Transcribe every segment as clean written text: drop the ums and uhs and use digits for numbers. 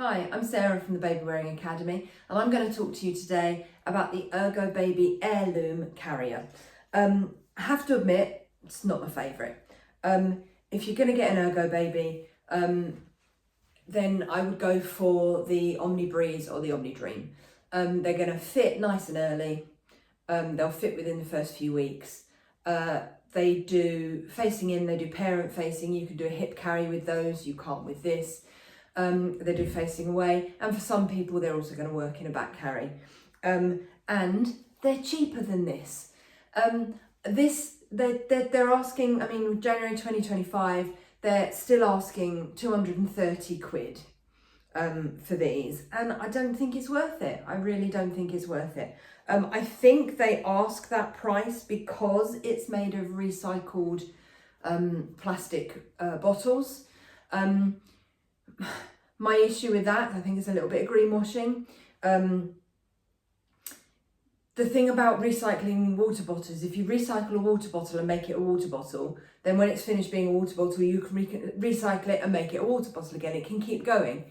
Hi, I'm Sarah from the Baby Wearing Academy, and I'm going to talk to you today about the ErgoBaby Aerloom Carrier. I have to admit, it's not my favourite. If you're going to get an ErgoBaby, then I would go for the Omni Breeze or the Omni Dream. They're going to fit nice and early. They'll fit within the first few weeks. They do facing in, they do parent facing. You can do a hip carry with those, you can't with this. They do facing away, and for some people they're also going to work in a back carry, and they're cheaper than this. They're asking, I mean, January 2025, they're still asking 230 quid for these, and I don't think it's worth it. I really don't think it's worth it. I think they ask that price because it's made of recycled plastic bottles. My issue with that, I think, is a little bit of greenwashing. The thing about recycling water bottles, if you recycle a water bottle and make it a water bottle, then when it's finished being a water bottle, you can recycle it and make it a water bottle again. It can keep going.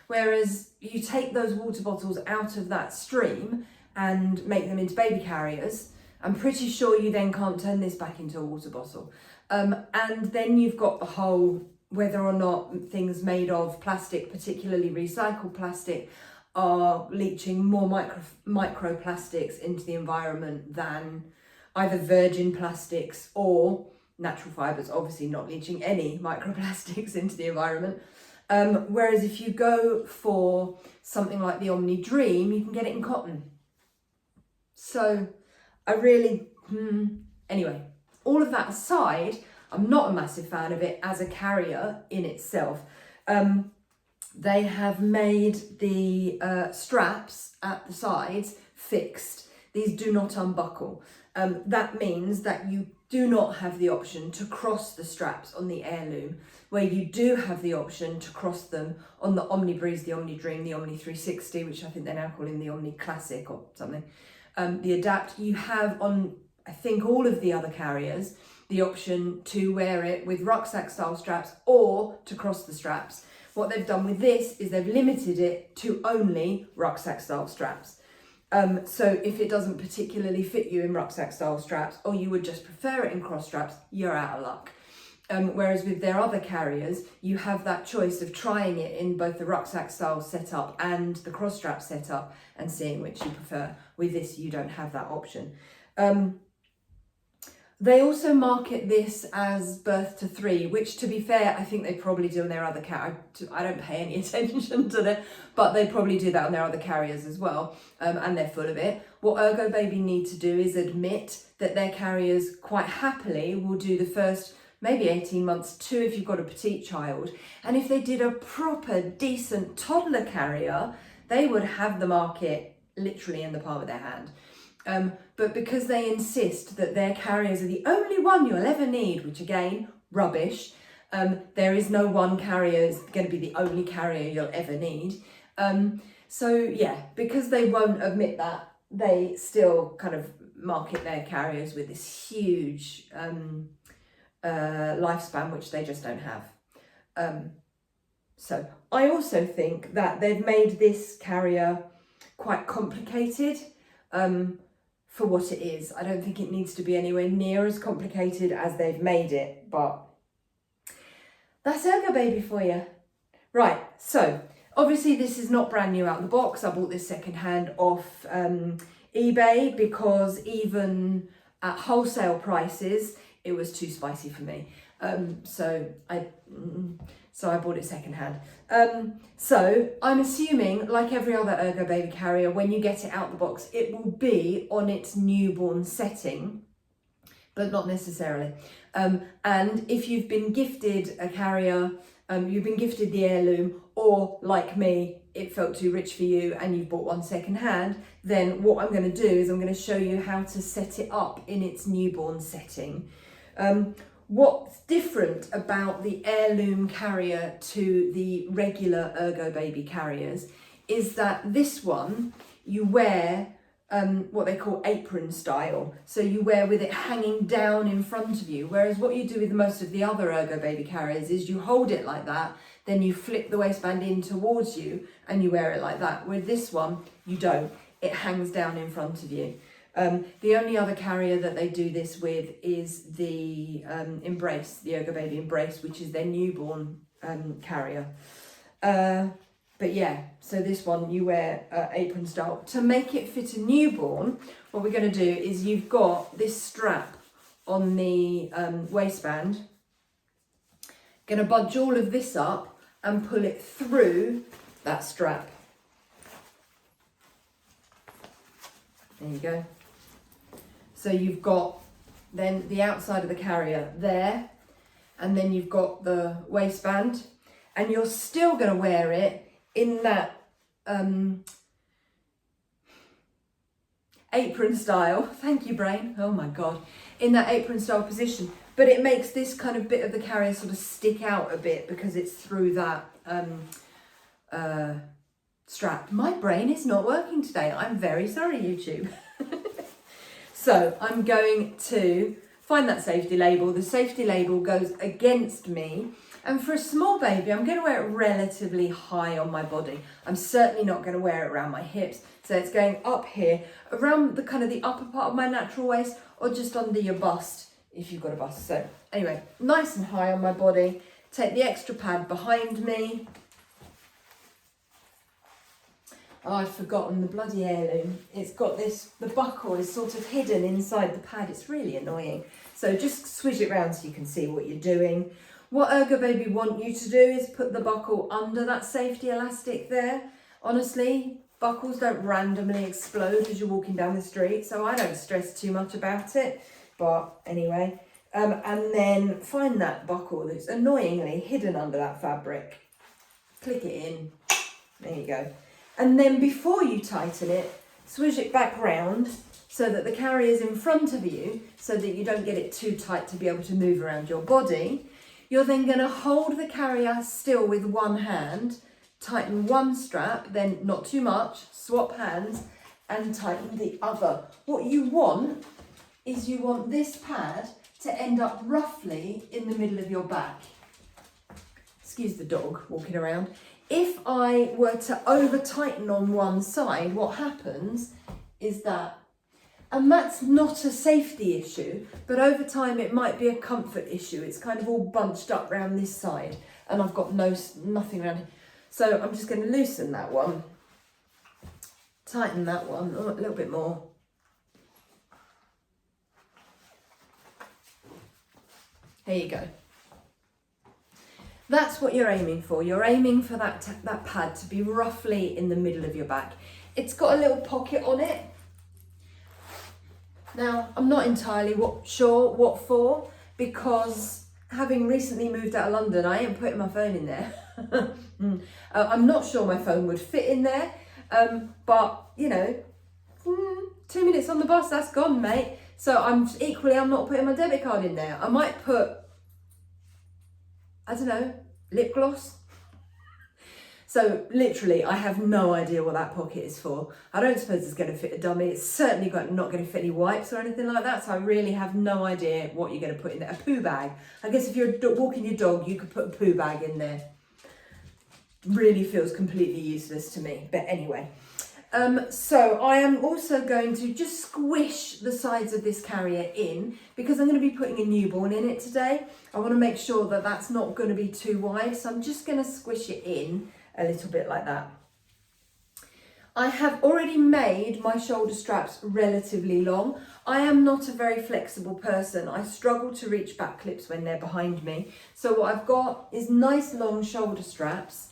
Whereas you take those water bottles out of that stream and make them into baby carriers, I'm pretty sure you then can't turn this back into a water bottle. And then you've got the whole whether or not things made of plastic, particularly recycled plastic, are leaching more microplastics into the environment than either virgin plastics or natural fibres, obviously not leaching any microplastics into the environment. Whereas if you go for something like the Omni Dream, you can get it in cotton. So I really, anyway, all of that aside, I'm not a massive fan of it as a carrier in itself. They have made the straps at the sides fixed. These do not unbuckle. That means that you do not have the option to cross the straps on the Aerloom, where you do have the option to cross them on the Omni Breeze, the Omni Dream, the Omni 360, which I think they're now calling the Omni Classic or something. The Adapt, you have on, I think, all of the other carriers, the option to wear it with rucksack style straps or to cross the straps. What they've done with this is they've limited it to only rucksack style straps. So if it doesn't particularly fit you in rucksack style straps, or you would just prefer it in cross straps, you're out of luck. Whereas with their other carriers, you have that choice of trying it in both the rucksack style setup and the cross strap setup and seeing which you prefer. With this, you don't have that option. They also market this as birth to 3, which, to be fair, I think they probably do on their other I don't pay any attention to them, but they probably do that on their other carriers as well, and they're full of it. What ErgoBaby need to do is admit that their carriers quite happily will do the first maybe 18 months too if you've got a petite child. And if they did a proper, decent toddler carrier, they would have the market literally in the palm of their hand. But because they insist that their carriers are the only one you'll ever need, which again, rubbish, there is no one carrier is going to be the only carrier you'll ever need. So yeah, because they won't admit that, they still kind of market their carriers with this huge lifespan, which they just don't have. So I also think that they've made this carrier quite complicated. For what it is. I don't think it needs to be anywhere near as complicated as they've made it, but that's ErgoBaby for you. Right, so obviously this is not brand new out of the box. I bought this secondhand off eBay because even at wholesale prices, it was too spicy for me. So I bought it secondhand. So I'm assuming, like every other ErgoBaby carrier, when you get it out the box, it will be on its newborn setting, but not necessarily. And if you've been gifted a carrier, you've been gifted the Aerloom, or like me, it felt too rich for you and you've bought one secondhand, then what I'm going to do is I'm going to show you how to set it up in its newborn setting. What's different about the Aerloom carrier to the regular ErgoBaby carriers is that this one you wear what they call apron style. So you wear with it hanging down in front of you. Whereas what you do with most of the other ErgoBaby carriers is you hold it like that, then you flip the waistband in towards you and you wear it like that. With this one, you don't. It hangs down in front of you. The only other carrier that they do this with is the Embrace, the ErgoBaby Embrace, which is their newborn carrier. But yeah, so this one you wear apron style. To make it fit a newborn, what we're going to do is you've got this strap on the waistband. Going to bunch all of this up and pull it through that strap. There you go. So you've got then the outside of the carrier there, and then you've got the waistband, and you're still going to wear it in that apron style. Thank you, brain. Oh my God. In that apron style position. But it makes this kind of bit of the carrier sort of stick out a bit because it's through that strap. My brain is not working today. I'm very sorry, YouTube. So I'm going to find that safety label. The safety label goes against me. And for a small baby, I'm going to wear it relatively high on my body. I'm certainly not going to wear it around my hips. So it's going up here, around the kind of the upper part of my natural waist, or just under your bust, if you've got a bust. So anyway, nice and high on my body. Take the extra pad behind me. Oh, I'd forgotten the bloody heirloom. It's got this, the buckle is sort of hidden inside the pad. It's really annoying. So just swish it round so you can see what you're doing. What ErgoBaby want you to do is put the buckle under that safety elastic there. Honestly, buckles don't randomly explode as you're walking down the street, so I don't stress too much about it. But anyway, and then find that buckle that's annoyingly hidden under that fabric. Click it in. There you go. And then before you tighten it, swish it back round so that the carrier's in front of you, so that you don't get it too tight to be able to move around your body. You're then going to hold the carrier still with one hand, tighten one strap, then not too much, swap hands and tighten the other. What you want is you want this pad to end up roughly in the middle of your back. Excuse the dog walking around. If I were to over tighten on one side, what happens is that, and that's not a safety issue, but over time it might be a comfort issue. It's kind of all bunched up around this side and I've got nothing around here. So I'm just going to loosen that one, tighten that one, a little bit more. There you go. That's what you're aiming for. You're aiming for that pad to be roughly in the middle of your back. It's got a little pocket on it. Now, I'm not entirely sure what for, because having recently moved out of London, I ain't putting my phone in there. I'm not sure my phone would fit in there, but, you know, 2 minutes on the bus, that's gone, mate. So I'm not putting my debit card in there. I might put, I don't know, lip gloss. So literally, I have no idea what that pocket is for. I don't suppose it's going to fit a dummy. It's certainly not going to fit any wipes or anything like that. So I really have no idea what you're going to put in there. A poo bag. I guess if you're walking your dog, you could put a poo bag in there. Really feels completely useless to me. But anyway. So I am also going to just squish the sides of this carrier in, because I'm going to be putting a newborn in it today. I want to make sure that that's not going to be too wide. So I'm just going to squish it in a little bit like that. I have already made my shoulder straps relatively long. I am not a very flexible person. I struggle to reach back clips when they're behind me. So what I've got is nice long shoulder straps,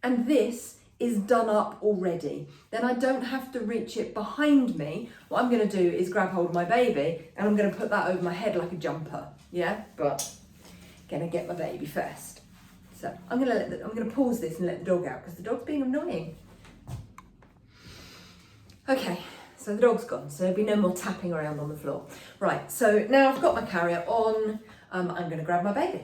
and this is done up already. Then I don't have to reach it behind me. What I'm going to do is grab hold of my baby and I'm going to put that over my head like a jumper. Yeah, but going to get my baby first. So I'm going to pause this and let the dog out because the dog's being annoying. Okay, so the dog's gone, so there'll be no more tapping around on the floor. Right, so now I've got my carrier on, I'm going to grab my baby.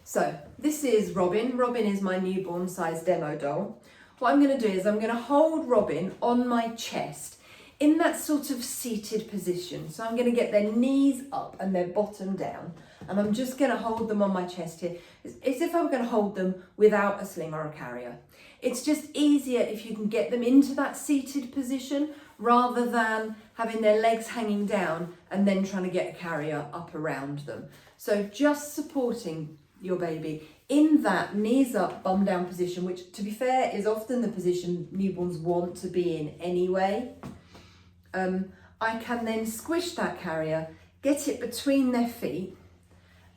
So this is Robin. Robin is my newborn size demo doll. what I'm going to do is I'm going to hold Robin on my chest in that sort of seated position. So I'm going to get their knees up and their bottom down, and I'm just going to hold them on my chest here. It's as if I'm going to hold them without a sling or a carrier. It's just easier if you can get them into that seated position rather than having their legs hanging down and then trying to get a carrier up around them. So just supporting your baby in that knees up, bum down position, which to be fair is often the position newborns want to be in anyway. I can then squish that carrier, get it between their feet,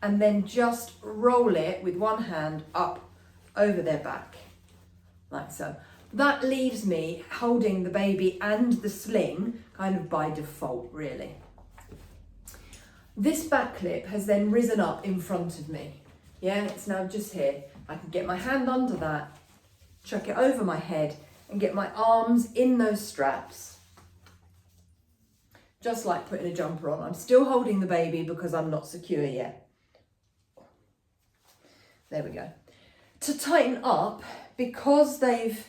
and then just roll it with one hand up over their back, like so. That leaves me holding the baby and the sling kind of by default, really. This back clip has then risen up in front of me. Yeah, it's now just here. I can get my hand under that, chuck it over my head, and get my arms in those straps. Just like putting a jumper on. I'm still holding the baby because I'm not secure yet. There we go. To tighten up, because they've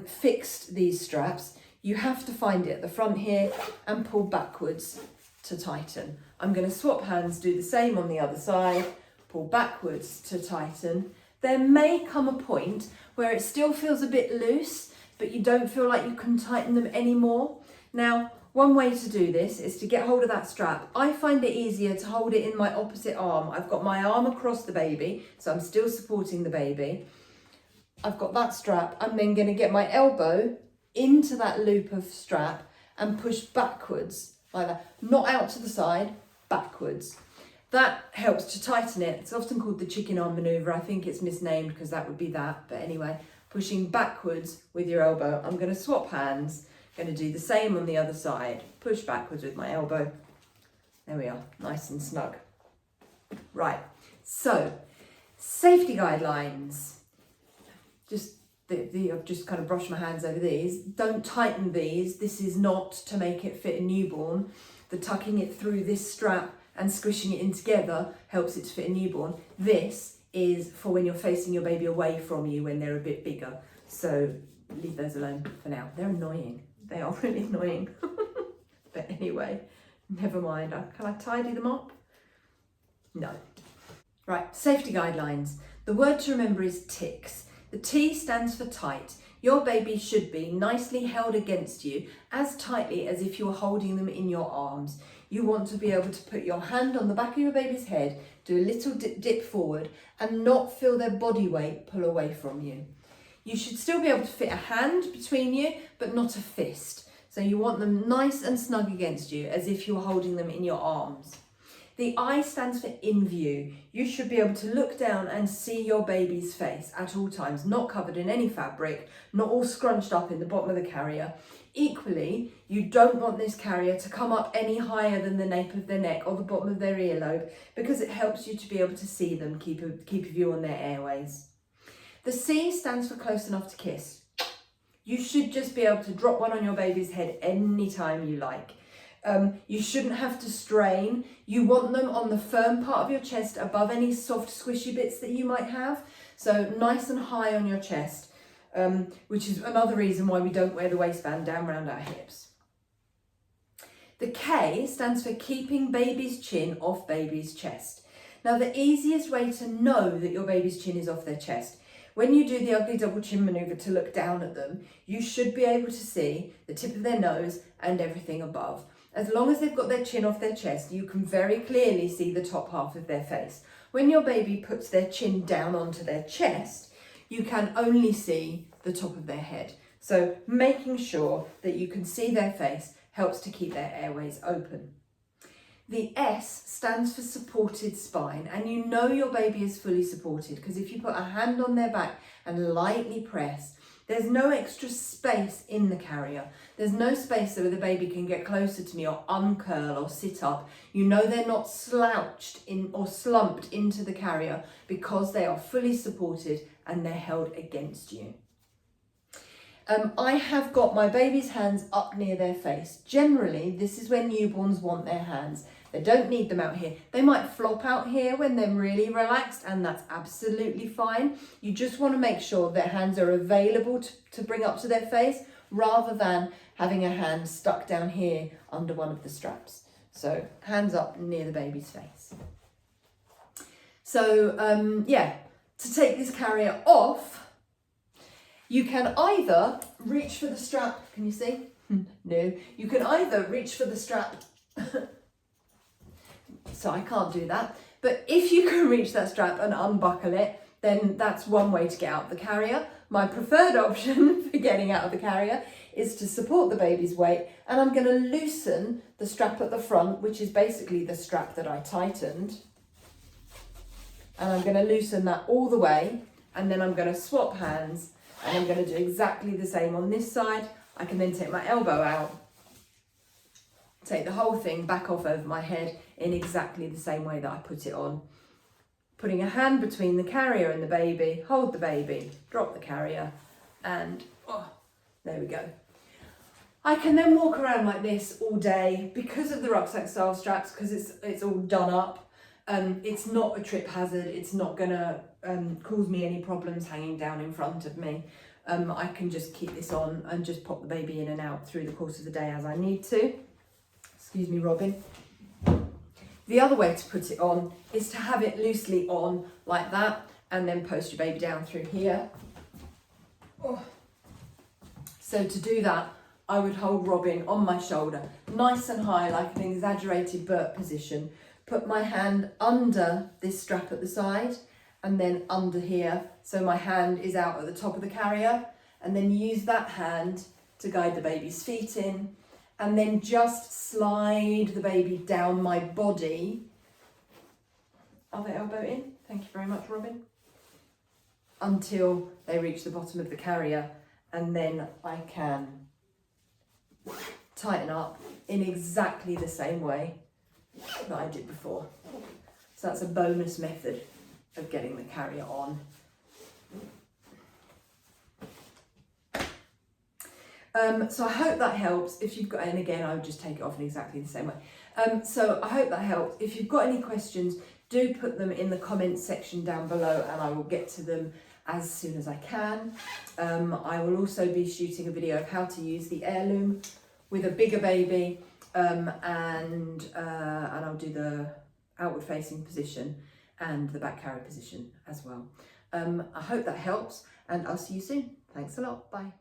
fixed these straps, you have to find it at the front here and pull backwards to tighten. I'm going to swap hands, do the same on the other side, pull backwards to tighten. There may come a point where it still feels a bit loose, but you don't feel like you can tighten them anymore. Now, one way to do this is to get hold of that strap. I find it easier to hold it in my opposite arm. I've got my arm across the baby, so I'm still supporting the baby. I've got that strap. I'm then going to get my elbow into that loop of strap and push backwards like that. Not out to the side, backwards. That helps to tighten it. It's often called the chicken arm maneuver. I think it's misnamed because that would be that. But anyway, pushing backwards with your elbow. I'm going to swap hands. Going to do the same on the other side. Push backwards with my elbow. There we are, nice and snug. Right, so safety guidelines. I've just kind of brushed my hands over these. Don't tighten these. This is not to make it fit a newborn. The tucking it through this strap and squishing it in together helps it to fit a newborn. This is for when you're facing your baby away from you when they're a bit bigger. So leave those alone for now. They're annoying. They are really annoying. But anyway, never mind. Can I tidy them up? No. Right, safety guidelines. The word to remember is ticks. The T stands for tight. Your baby should be nicely held against you as tightly as if you were holding them in your arms. You want to be able to put your hand on the back of your baby's head, do a little dip forward, and not feel their body weight pull away from you. You should still be able to fit a hand between you, but not a fist. So you want them nice and snug against you, as if you were holding them in your arms. The I stands for in view. You should be able to look down and see your baby's face at all times, not covered in any fabric, not all scrunched up in the bottom of the carrier. Equally, you don't want this carrier to come up any higher than the nape of their neck or the bottom of their earlobe, because it helps you to be able to see them, keep a view on their airways. The C stands for close enough to kiss. You should just be able to drop one on your baby's head anytime you like. You shouldn't have to strain. You want them on the firm part of your chest above any soft squishy bits that you might have. So nice and high on your chest, which is another reason why we don't wear the waistband down around our hips. The K stands for keeping baby's chin off baby's chest. Now, the easiest way to know that your baby's chin is off their chest, when you do the ugly double chin maneuver to look down at them, you should be able to see the tip of their nose and everything above. As long as they've got their chin off their chest, you can very clearly see the top half of their face. When your baby puts their chin down onto their chest, you can only see the top of their head. So making sure that you can see their face helps to keep their airways open. The S stands for supported spine, and you know your baby is fully supported because if you put a hand on their back and lightly press, there's no extra space in the carrier. There's no space so the baby can get closer to me or uncurl or sit up. You know they're not slouched in or slumped into the carrier because they are fully supported and they're held against you. I have got my baby's hands up near their face. Generally, this is where newborns want their hands. They don't need them out here. They might flop out here when they're really relaxed, and that's absolutely fine. You just want to make sure their hands are available to bring up to their face, rather than having a hand stuck down here under one of the straps. So hands up near the baby's face. So yeah, to take this carrier off, you can either reach for the strap. Can you see? No. You can either reach for the strap. So I can't do that. But if you can reach that strap and unbuckle it, then that's one way to get out of the carrier. My preferred option for getting out of the carrier is to support the baby's weight, and I'm going to loosen the strap at the front, which is basically the strap that I tightened. And I'm going to loosen that all the way, and then I'm going to swap hands, and I'm going to do exactly the same on this side. I can then take my elbow out, take the whole thing back off over my head in exactly the same way that I put it on. Putting a hand between the carrier and the baby, hold the baby, drop the carrier, and there we go. I can then walk around like this all day because of the rucksack style straps, because it's all done up. It's not a trip hazard. It's not gonna cause me any problems hanging down in front of me. I can just keep this on and just pop the baby in and out through the course of the day as I need to. Excuse me, Robin. The other way to put it on is to have it loosely on like that, and then post your baby down through here. So to do that, I would hold Robin on my shoulder, nice and high, like an exaggerated Burt position. Put my hand under this strap at the side, and then under here, so my hand is out at the top of the carrier, and then use that hand to guide the baby's feet in, and then just slide the baby down my body. Other elbow in, thank you very much, Robin. Until they reach the bottom of the carrier, and then I can tighten up in exactly the same way that I did before. So that's a bonus method of getting the carrier on. So I hope that helps. If you've got, and again, I would just take it off in exactly the same way. So I hope that helps. If you've got any questions, do put them in the comments section down below, and I will get to them as soon as I can. I will also be shooting a video of how to use the Aerloom with a bigger baby, and I'll do the outward facing position and the back carrier position as well. I hope that helps, and I'll see you soon. Thanks a lot. Bye.